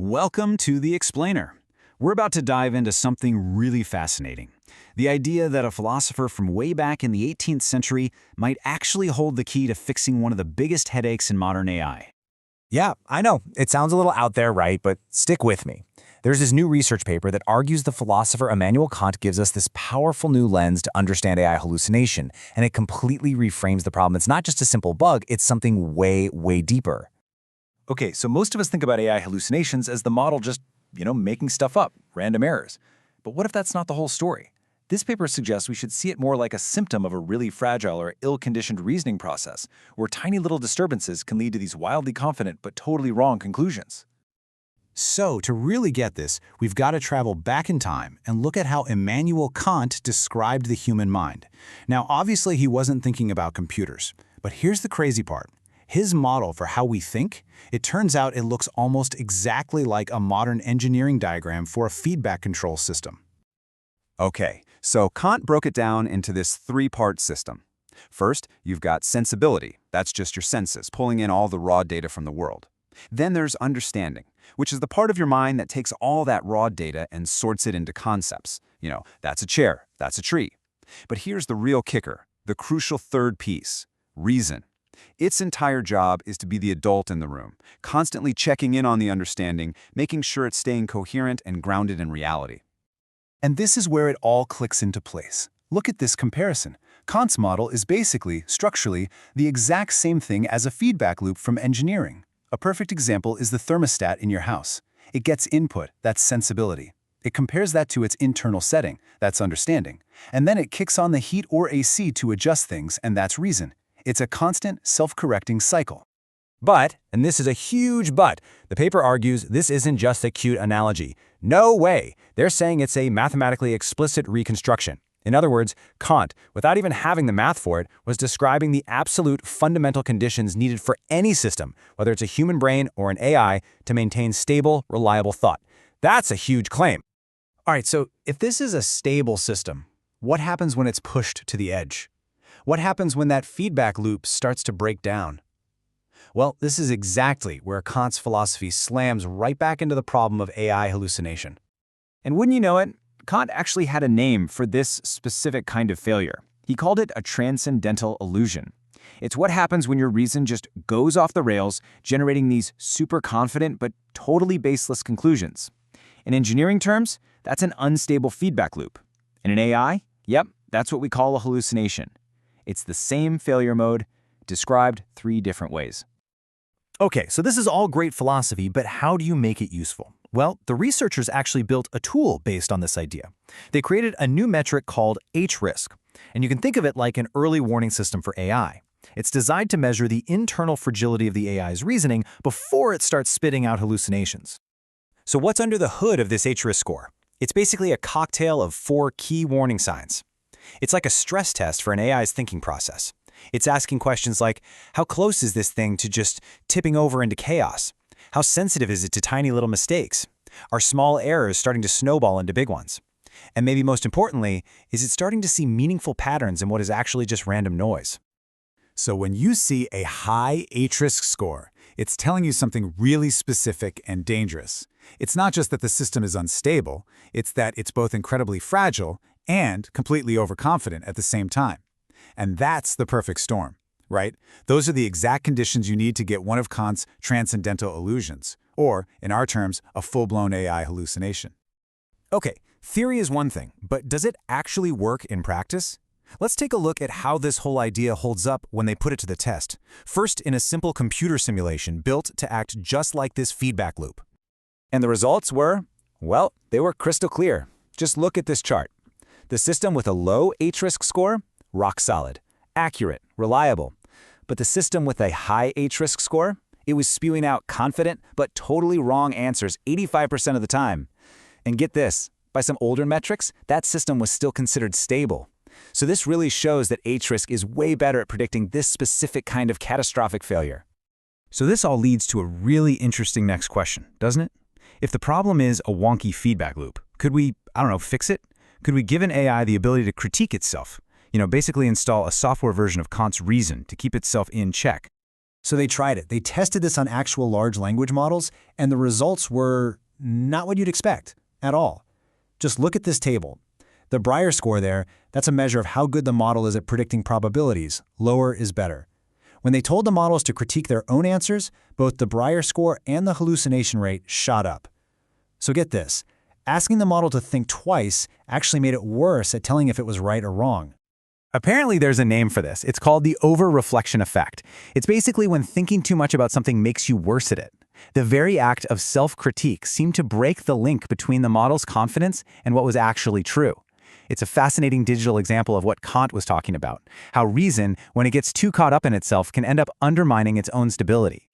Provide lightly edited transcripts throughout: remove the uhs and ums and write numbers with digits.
Welcome to The Explainer. We're about to dive into something really fascinating. The idea that a philosopher from way back in the 18th century might actually hold the key to fixing one of the biggest headaches in modern AI. Yeah, I know. It sounds a little out there, right? But stick with me. There's this new research paper that argues the philosopher Immanuel Kant gives us this powerful new lens to understand AI hallucination, and it completely reframes the problem. It's not just a simple bug, it's something way, way deeper. Okay, so most of us think about AI hallucinations as the model just, making stuff up, random errors. But what if that's not the whole story? This paper suggests we should see it more like a symptom of a really fragile or ill-conditioned reasoning process, where tiny little disturbances can lead to these wildly confident but totally wrong conclusions. So, to really get this, we've got to travel back in time and look at how Immanuel Kant described the human mind. Now, obviously, he wasn't thinking about computers. But here's the crazy part. His model for how we think, it turns out it looks almost exactly like a modern engineering diagram for a feedback control system. Okay, so Kant broke it down into this three-part system. First, you've got sensibility. That's just your senses, pulling in all the raw data from the world. Then there's understanding, which is the part of your mind that takes all that raw data and sorts it into concepts. That's a chair, that's a tree. But here's the real kicker, the crucial third piece, reason. Its entire job is to be the adult in the room, constantly checking in on the understanding, making sure it's staying coherent and grounded in reality. And this is where it all clicks into place. Look at this comparison. Kant's model is basically, structurally, the exact same thing as a feedback loop from engineering. A perfect example is the thermostat in your house. It gets input, that's sensibility. It compares that to its internal setting, that's understanding. And then it kicks on the heat or AC to adjust things, and that's reason. It's a constant, self-correcting cycle. But, and this is a huge but, the paper argues this isn't just a cute analogy. No way! They're saying it's a mathematically explicit reconstruction. In other words, Kant, without even having the math for it, was describing the absolute fundamental conditions needed for any system, whether it's a human brain or an AI, to maintain stable, reliable thought. That's a huge claim. All right, so if this is a stable system, what happens when it's pushed to the edge? What happens when that feedback loop starts to break down? Well, this is exactly where Kant's philosophy slams right back into the problem of AI hallucination. And wouldn't you know it, Kant actually had a name for this specific kind of failure. He called it a transcendental illusion. It's what happens when your reason just goes off the rails, generating these super confident but totally baseless conclusions. In engineering terms, that's an unstable feedback loop. In an AI, yep, that's what we call a hallucination. It's the same failure mode, described three different ways. Okay, so this is all great philosophy, but how do you make it useful? Well, the researchers actually built a tool based on this idea. They created a new metric called H-risk, and you can think of it like an early warning system for AI. It's designed to measure the internal fragility of the AI's reasoning before it starts spitting out hallucinations. So what's under the hood of this H-risk score? It's basically a cocktail of 4 key warning signs. It's like a stress test for an AI's thinking process. It's asking questions like, how close is this thing to just tipping over into chaos? How sensitive is it to tiny little mistakes? Are small errors starting to snowball into big ones? And maybe most importantly, is it starting to see meaningful patterns in what is actually just random noise? So when you see a high H-risk score, it's telling you something really specific and dangerous. It's not just that the system is unstable, it's that it's both incredibly fragile and completely overconfident at the same time. And that's the perfect storm, right? Those are the exact conditions you need to get one of Kant's transcendental illusions, or, in our terms, a full-blown AI hallucination. Okay, theory is one thing, but does it actually work in practice? Let's take a look at how this whole idea holds up when they put it to the test. First, in a simple computer simulation built to act just like this feedback loop. And the results were, well, they were crystal clear. Just look at this chart. The system with a low H-risk score, rock solid, accurate, reliable. But the system with a high H-risk score, it was spewing out confident but totally wrong answers 85% of the time. And get this, by some older metrics, that system was still considered stable. So this really shows that H-risk is way better at predicting this specific kind of catastrophic failure. So this all leads to a really interesting next question, doesn't it? If the problem is a wonky feedback loop, could we, fix it? Could we give an AI the ability to critique itself? Basically install a software version of Kant's reason to keep itself in check. So they tried it. They tested this on actual large language models, and the results were not what you'd expect at all. Just look at this table. The Breyer score there, that's a measure of how good the model is at predicting probabilities. Lower is better. When they told the models to critique their own answers, both the Breyer score and the hallucination rate shot up. So get this. Asking the model to think twice actually made it worse at telling if it was right or wrong. Apparently, there's a name for this. It's called the over-reflection effect. It's basically when thinking too much about something makes you worse at it. The very act of self-critique seemed to break the link between the model's confidence and what was actually true. It's a fascinating digital example of what Kant was talking about, how reason, when it gets too caught up in itself, can end up undermining its own stability.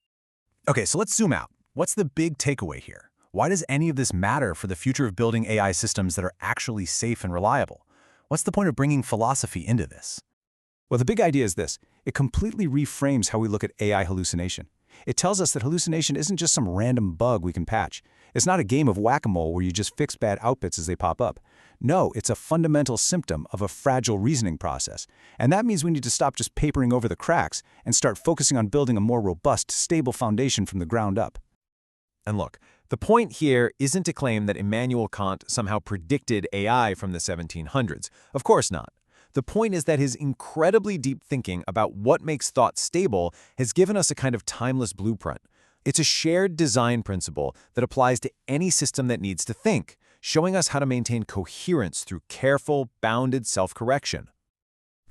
Okay, so let's zoom out. What's the big takeaway here? Why does any of this matter for the future of building AI systems that are actually safe and reliable? What's the point of bringing philosophy into this? Well, the big idea is this. It completely reframes how we look at AI hallucination. It tells us that hallucination isn't just some random bug we can patch. It's not a game of whack-a-mole where you just fix bad outputs as they pop up. No, it's a fundamental symptom of a fragile reasoning process. And that means we need to stop just papering over the cracks and start focusing on building a more robust, stable foundation from the ground up. And look, the point here isn't to claim that Immanuel Kant somehow predicted AI from the 1700s. Of course not. The point is that his incredibly deep thinking about what makes thought stable has given us a kind of timeless blueprint. It's a shared design principle that applies to any system that needs to think, showing us how to maintain coherence through careful, bounded self-correction.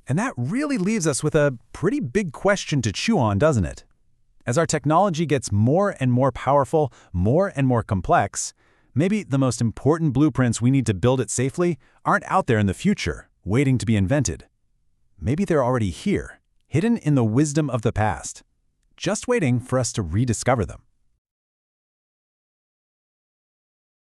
And that really leaves us with a pretty big question to chew on, doesn't it? As our technology gets more and more powerful, more and more complex, maybe the most important blueprints we need to build it safely aren't out there in the future, waiting to be invented. Maybe they're already here, hidden in the wisdom of the past, just waiting for us to rediscover them.